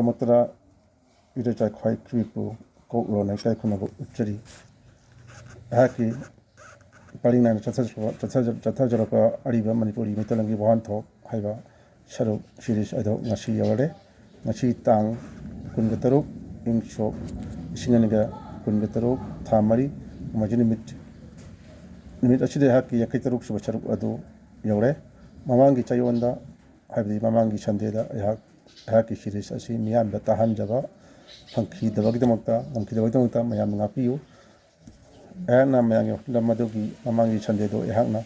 दमतरा इरेचा ख्वाई क्रीपु कोकलो नै काय खुनबो उच्चरी हाकी पालिना चथजरका अरिबा मणिपुरी मितलंगी वहानथो हाइबा सरुक सीरीज अदो ngasi yaware ngasi tang 13 ing sok singaniga 13 tha mari majini nimit aside haki yakai taruk suba saruk adu yawre mamangi chayonda haibdi mamangi sandeda haki series asi miyam da tahan jaba phangki dabagdamakta ngamki dabagdamakta mayam ngapiyu ehna mayang lamadugi mamangi sandedo ehna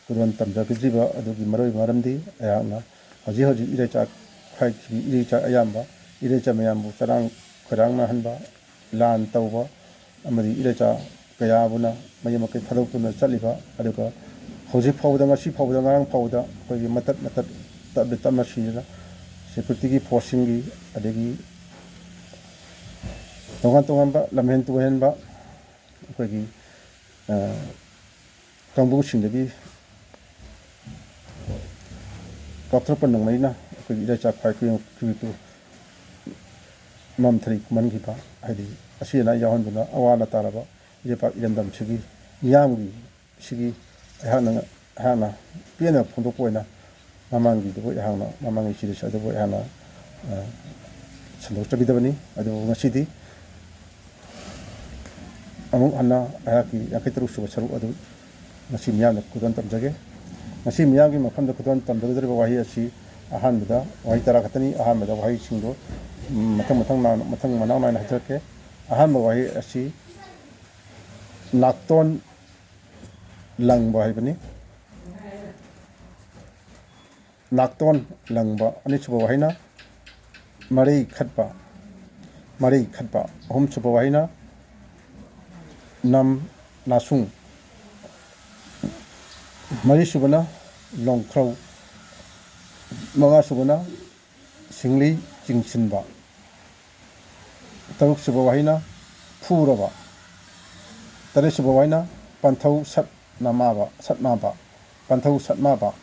kuron tamja gijiba adugi maroi maramdi ehna haji irecha khai irecha ayamba irecha mayambu charang kharangna hanba lan tawba amadi irecha kayabuna mayamakai thadokuna chaliba aduga hoji phawda ngasi phawda ngarang phawda koi matat tamashina security gi forcing gi adegi tongan ba lamhen tu henba koi kangbu singdagi kapthrapan nangmaina koi irecha khai tu mamthari mangi ba haidi asina yahonbuna awala taraba irepa irandam sigi yamgi sigi hana piena phondo poina mamangi do hana mamangi series ado hana sandok tabidabani ado ngasidi amung anna ayaki yakai taru suba saru adu ngasi miyamna kudan tamjage ngasi miyamgi mafamda kudan tamjagdriba wahi asi ahanbada wahi tara khatani ahanbada wahi singdo matang manau na hajarke ahanba wahi asi nakton langba haibani nakton langba ani suba wahina marei khatba ahum suba wahina nam nasung mari subana longkrau manga subana singli jingsinba taruk suba wahina phuraba tare suba wahina panthau satmaba panthau satmaba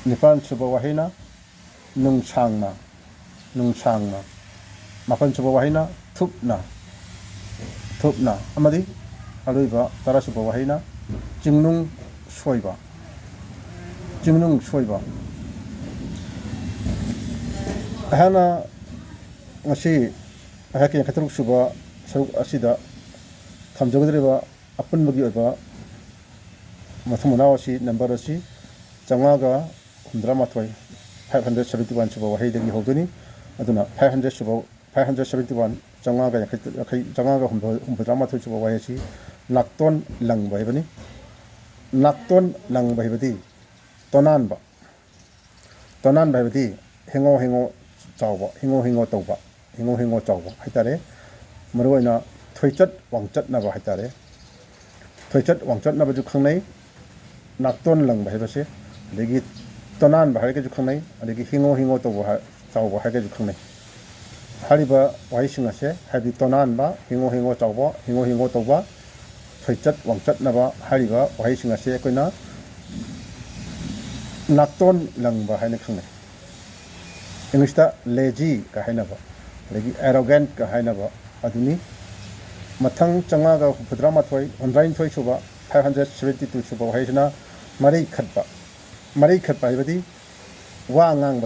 nipan suba wahina nungsangna mapan suba wahina thupna amadi aluiba tara suba wahina jingnung soiba hana ngasi haki kataruk suba saruk asida thamjagdriba apunbagi oiba mathumana asi number asi changaga 571 suba wahidagi hoduni aduna 571 changaga humdramathoi suba wahisi nakton langba ibani nakton langba ibadi tonanba ibadi hengo chawba hengo tawba haitare maroina thoichat wangchat naba haitare thoichat wangchat naba ju khangnai nakton langba ibase adegi tonan ba haige ju khangnai adegi hengo tawba chawba haige ju khangnai hariba waising ase habi tonan ba hengo chawba hengo tawba thoichat wangchat naba hariba waising ase koina nakton langba haine khangnai English ta lazy ka hainaba legi arrogant ka hainaba aduni mathang changaga hudrama thoi online thoi suba 572 suba haisna mari khatba ibadi wa ngang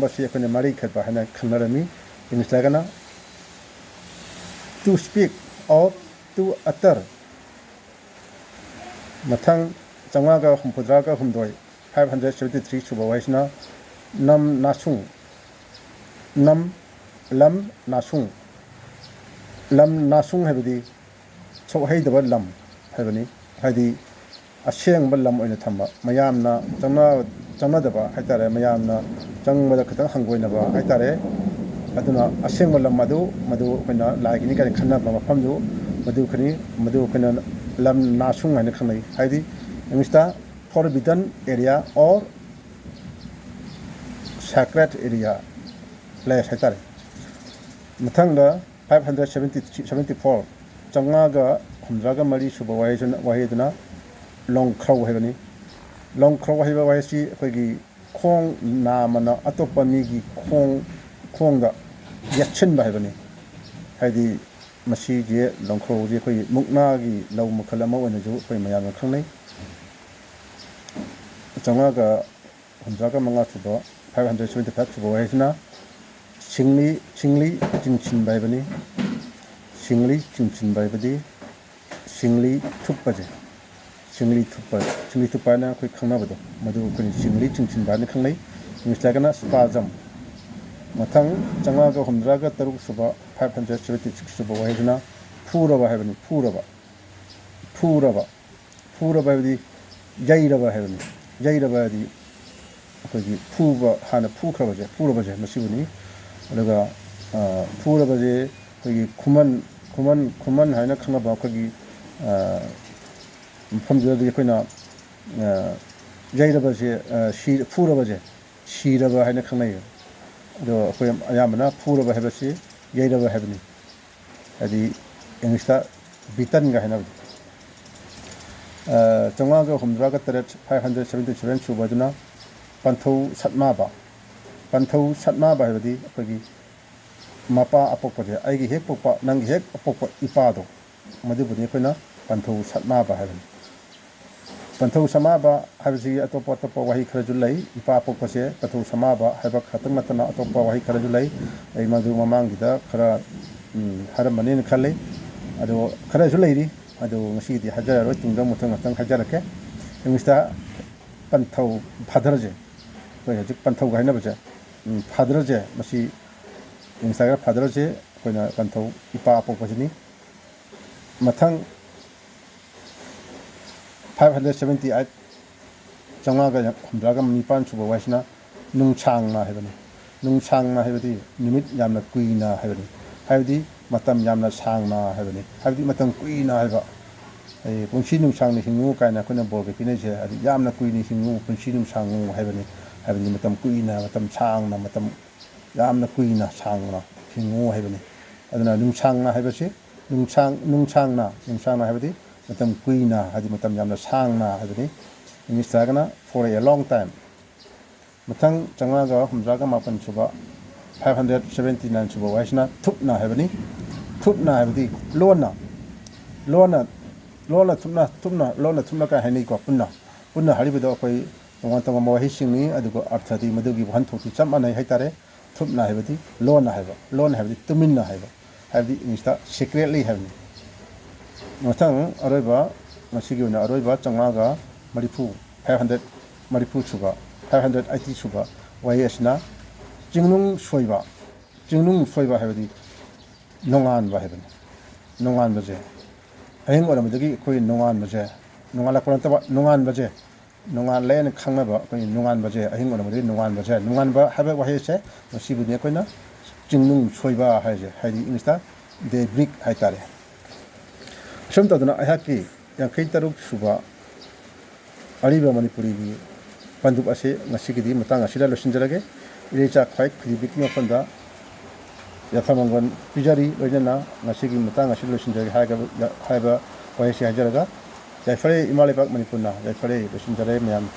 base kone mari khatba hana khanarami English lagana to speak or to utter mathang changaga humpudraga humdoi 573 suba haisna lam nasung haibadi sohaidaba lam haibani haidi asengba lam oina thamba mayamna changadaba haitare mayamna changmada khatang hangoinaba haitare aduna asengba lam madu koina laigini ka khanna mafamdu madu koina lam nasung haina khanai haidi Englishta forbidden area or sacred area place haitare mathangda 574 changaga humdraga mari suba wahiduna longkrau haibani longkrau haiba wahisi akoigi khong namana atopa migi khong ꯈꯣꯡꯗ ꯌꯦꯠꯁꯤꯟꯕ ꯍꯥꯏꯕꯅꯤ ꯍꯥꯏꯗꯤ ꯃꯁꯤꯁꯦ ꯂꯣꯡꯈ꯭ꯔꯧꯁꯦ ꯑꯩꯈꯣꯏꯒꯤ ꯃꯨꯛꯅꯥꯒꯤ ꯂꯧ ꯃꯈꯜ ꯑꯃ ꯑꯣꯏꯅꯁꯨ ꯑꯩꯈꯣꯏ ꯃꯌꯥꯝꯅ ꯈꯪꯅꯩ 555 ꯁꯨꯕ 575 ꯁꯨꯕ ꯋꯥꯍꯩꯁꯤꯅ ꯁꯤꯡꯂꯤ ꯆꯤꯡꯁꯤꯟꯕ ꯍꯥꯏꯕꯅꯤ ꯁꯤꯡꯂꯤ ꯆꯤꯡꯁꯤꯟꯕ ꯍꯥꯏꯕꯗꯤ ꯁꯤꯡꯂꯤ ꯊꯨꯞꯄꯁꯦ ꯁꯤꯡꯂꯤ ꯊꯨꯞꯄ ꯍꯥꯏꯅ ꯑꯩꯈꯣꯏ ꯈꯪꯅꯕꯗꯣ ꯃꯗꯨ ꯑꯩꯈꯣꯏꯅ ꯁꯤꯡꯂꯤ ꯆꯤꯡꯁꯤꯟꯕ ꯍꯥꯏꯅ ꯈꯪꯅꯩ ꯏꯪꯂꯤꯁ ꯍꯥꯏꯔꯒꯅ ꯁ꯭ꯄꯥꯖꯝ ꯃꯊꯪ 563 ꯁꯨꯕ 576 ꯁꯨꯕ ꯋꯥꯍꯩꯁꯤꯅ ꯐꯨꯔꯕ ꯍꯥꯏꯕꯅꯤ ꯐꯨꯔꯕ ꯍꯥꯏꯕꯗꯤ ꯌꯩꯔꯕ ꯍꯥꯏꯕꯅꯤ ꯌꯩꯔꯕ ꯍꯥꯏꯗꯤ ꯑꯩꯈꯣꯏꯒꯤ ꯐꯨꯕ ꯍꯥꯟꯅ ꯐꯨꯔꯕꯁꯦ ꯃꯁꯤꯕꯨꯅꯤ ꯑꯗꯨꯒ ꯐꯨꯔꯕꯁꯦ ꯑꯩꯈꯣꯏꯒꯤ ꯈꯨꯃꯟ ꯍꯥꯏꯅ ꯈꯪꯅꯕ ꯑꯩꯈꯣꯏꯒꯤ ꯃꯐꯝꯗꯨꯗꯗꯤ ꯑꯩꯈꯣꯏꯅ ꯌꯩꯔꯕꯁꯦ ꯐꯨꯔꯕꯁꯦ ꯁꯤꯔꯕ ꯍꯥꯏꯅ ꯈꯪꯅꯩ ꯑꯗꯣ ꯑꯩꯈꯣꯏ ꯑꯌꯥꯝꯕꯅ ꯐꯨꯔꯕ ꯍꯥꯏꯕꯁꯤ ꯌꯩꯔꯕ ꯍꯥꯏꯕꯅꯤ ꯍꯥꯏꯗꯤ ꯏꯪꯂꯤꯁꯇ ꯕꯤꯇꯟꯒ ꯍꯥꯏꯅꯕꯗꯣ 568 577 ꯁꯨꯕꯗꯨꯅ ꯄꯟꯊꯧ ꯁꯠꯃꯥꯕ ꯍꯥꯏꯕꯗꯤ ꯑꯩꯈꯣꯏꯒꯤ ꯃꯄꯥ ꯑꯄꯣꯛꯄꯁꯦ ꯑꯩꯒꯤ ꯍꯦꯛ ꯄꯣꯛꯄ ꯅꯪꯒꯤ ꯍꯦꯛ ꯑꯄꯣꯛꯄ ꯏꯄꯥꯗꯣ ꯃꯗꯨꯕꯨꯅꯤ ꯑꯩꯈꯣꯏꯅ ꯄꯟꯊꯧ ꯁꯠꯃꯥꯕ ꯍꯥꯏꯕꯅꯤ ꯄꯟꯊꯧ ꯁꯃꯥꯕ ꯍꯥꯏꯕꯁꯤ ꯑꯇꯣꯞꯄ ꯋꯥꯍꯩ ꯈꯔꯁꯨ ꯂꯩ ꯏꯄꯥ ꯄꯣꯛꯄꯁꯦ ꯄꯟꯊꯧ ꯁꯃꯥꯕ ꯍꯥꯏꯕ ꯈꯛꯇꯪ ꯅꯠꯇꯅ ꯑꯇꯣꯞꯄ ꯋꯥꯍꯩ ꯈꯔꯁꯨ ꯂꯩ ꯑꯩ ꯃꯗꯨ ꯃꯃꯥꯡꯒꯤꯗ ꯈꯔ ꯍꯥꯏꯔꯝꯕꯅꯦꯅ ꯈꯜꯂꯤ ꯑꯗꯣ ꯈꯔꯁꯨ ꯂꯩꯔꯤ ꯑꯗꯨ ꯉꯁꯤꯒꯤꯗꯤ ꯍꯥꯏꯖꯔꯔꯣꯏ ꯇꯨꯡꯗ ꯃꯊꯪ ꯍꯥꯏꯖꯔꯛꯀꯦ ꯏꯪꯂꯤꯁꯇ ꯄꯟꯊꯧ ꯐꯥꯗꯔꯁꯦ ꯑꯩꯈꯣꯏ ꯍꯧꯖꯤꯛ ꯄꯟꯊꯧꯒ ꯍꯥꯏꯅꯕꯁꯦ ꯐꯥꯗꯔꯁꯦ ꯃꯁꯤ ꯏꯪꯂꯤꯁꯇ ꯐꯥꯗꯔꯁꯦ ꯑꯩꯈꯣꯏꯅ ꯄꯟꯊꯧ ꯏꯄꯥ ꯑꯄꯣꯛꯄꯁꯤꯅꯤ ꯃꯊꯪ 578 569 ꯁꯨꯕ ꯋꯥꯍꯩꯁꯤꯅ ꯅꯨꯡꯁꯥꯡꯅ ꯍꯥꯏꯕꯅꯤ ꯅꯨꯡꯁꯥꯡꯅ ꯍꯥꯏꯕꯗꯤ ꯅꯨꯃꯤꯠ ꯌꯥꯝꯅ ꯀꯨꯏꯅ ꯍꯥꯏꯕꯅꯤ ꯍꯥꯏꯕꯗꯤ ꯃꯇꯝ ꯌꯥꯝꯅ ꯁꯥꯡꯅ ꯍꯥꯏꯕꯅꯤ ꯍꯥꯏꯕꯗꯤ ꯃꯇꯝ ꯀꯨꯏꯅ ꯍꯥꯏꯕ ꯄꯨꯟꯁꯤ ꯅꯨꯡꯁꯥꯡꯅ ꯍꯤꯡꯉꯨ ꯀꯥꯏꯅ ꯑꯩꯈꯣꯏꯅ ꯕꯣꯔꯒ ꯄꯤꯅꯩꯁꯦ ꯍꯥꯏꯗꯤ ꯌꯥꯝꯅ ꯀꯨꯏꯅ ꯍꯤꯡꯉꯨ ꯄꯨꯟꯁꯤ ꯅꯨꯡꯁꯥꯡꯉꯨ ꯍꯥꯏꯕꯅꯤ ꯍꯥꯏꯕꯗꯤ ꯃꯇꯝ ꯀꯨꯏꯅ ꯃꯇꯝ ꯁꯥꯡꯅ ꯃꯇꯝ ꯌꯥꯝꯅ ꯀꯨꯏꯅ ꯁꯥꯡꯅ ꯍꯤꯡꯉꯨ ꯍꯥꯏꯕꯅꯤ ꯑꯗꯨꯅ ꯅꯨꯡꯁꯥꯡꯅ ꯍꯥꯏꯕꯁꯤ ꯅꯨꯡꯁꯥꯡꯅ ꯍꯥꯏꯕꯗꯤ ꯃꯇꯝ ꯀꯨꯏꯅ ꯍꯥꯏꯗꯤ ꯃꯇꯝ ꯌꯥꯝꯅ ꯁꯥꯡꯅ ꯍꯥꯏꯕꯅꯤ ꯏꯪꯂꯤꯁꯇ ꯍꯥꯏꯔꯒꯅ for a long time ꯃꯊꯪ 568 ꯁꯨꯕ 579 ꯁꯨꯕ ꯋꯥꯍꯩꯁꯤꯅ ꯊꯨꯞꯅ ꯍꯥꯏꯕꯅꯤ ꯊꯨꯞꯅ ꯍꯥꯏꯕꯗꯤ ꯂꯣꯟꯅ ꯀꯥꯏ ꯍꯥꯏꯅꯩꯀꯣ ꯄꯨꯟꯅ ꯍꯥꯏꯔꯤꯕꯗꯣ ꯑꯩꯈꯣꯏ ꯇꯣꯉꯥꯟꯕ ꯋꯥꯍꯩꯁꯤꯡꯅꯤ ꯑꯗꯨꯒ ꯑꯔꯊꯗꯤ ꯃꯗꯨꯒꯤ ꯋꯥꯍꯟꯊꯣꯛꯇꯤ ꯆꯞ ꯃꯥꯟꯅꯩ ꯍꯥꯏꯇꯥꯔꯦ ꯊꯨꯞꯅ ꯍꯥꯏꯕꯗꯤ ꯂꯣꯟꯅ ꯍꯥꯏꯕꯗꯤ ꯇꯨꯃꯤꯟꯅ ꯍꯥꯏꯕꯗꯤ ꯏꯪꯂꯤꯁꯇ ꯁꯤꯀ꯭ꯔꯦꯠꯂꯤ ꯍꯥꯏꯕꯅꯤ ꯃꯊꯪ ꯉꯁꯤꯒꯤ ꯑꯣꯏꯅ ꯑꯔꯣꯏꯕ 580 ꯁꯨꯕ 580 ꯁꯨꯕ ꯋꯥꯍꯩ ꯑꯁꯤꯅ ꯆꯤꯡꯅꯨꯡ ꯁꯣꯏꯕ ꯍꯥꯏꯕꯗꯤ ꯅꯣꯡꯉꯥꯟꯕ ꯍꯥꯏꯕꯅꯤ ꯅꯣꯡꯉꯥꯟꯕꯁꯦ ꯑꯍꯤꯡ ꯑꯣꯏꯔꯝꯕꯗꯒꯤ ꯑꯩꯈꯣꯏ ꯅꯣꯡꯉꯥꯜꯂꯛꯄ ꯅꯠꯇꯕ ꯅꯣꯡꯉꯥꯜꯂꯦꯅ ꯈꯪꯅꯕ ꯑꯩꯈꯣꯏ ꯅꯣꯡꯉꯥꯟꯕꯁꯦ ꯑꯍꯤꯡ ꯑꯣꯏꯔꯝꯕꯗꯒꯤ ꯅꯣꯡꯉꯥꯟꯕ ꯍꯥꯏꯕ ꯋꯥꯍꯩ ꯑꯁꯦ ꯃꯁꯤꯕꯨꯗꯤ ꯑꯩꯈꯣꯏꯅ ꯆꯤꯡꯅꯨꯡ ꯁꯣꯏꯕ ꯍꯥꯏꯁꯦ ꯍꯥꯏꯗꯤ ꯏꯪꯂꯤꯁꯇ ꯗꯦ ꯕ꯭ꯔꯤꯛ ꯍꯥꯏꯇꯥꯔꯦ ꯑꯁꯨꯝ ꯇꯧꯗꯅ ꯑꯩꯍꯥꯛꯀꯤ 53 ꯁꯨꯕ ꯑꯔꯤꯕ ꯃꯅꯤꯄꯨꯔꯤꯒꯤ ꯄꯟꯗꯨꯞ ꯑꯁꯤ ꯉꯁꯤꯒꯤꯗꯤ ꯃꯇꯥꯡ ꯑꯁꯤꯗ ꯂꯣꯏꯁꯤꯟꯖꯔꯒꯦ ꯏꯔꯩꯆꯥ ꯈ꯭ꯋꯥꯏ ꯈꯨꯗꯤꯕꯤꯛꯀꯤ ꯃꯐꯝꯗ ꯌꯥꯏꯐ-ꯃꯪꯒꯣꯜ ꯄꯤꯖꯔꯤ ꯂꯣꯏꯅꯅ ꯉꯁꯤꯒꯤ ꯃꯇꯥꯡ ꯑꯁꯤ ꯂꯣꯏꯁꯤꯟꯖꯔꯒꯦ ꯍꯥꯏꯕ ꯋꯥꯍꯩꯁꯤ ꯍꯥꯏꯖꯔꯒ ꯌꯥꯏꯐꯔꯦ ꯏꯃꯥ ꯂꯩꯕꯥꯛ ꯃꯅꯤꯄꯨꯔꯅ ꯌꯥꯏꯐꯔꯦ ꯂꯣꯏꯁꯤꯟꯖꯔꯦ ꯃꯌꯥꯝ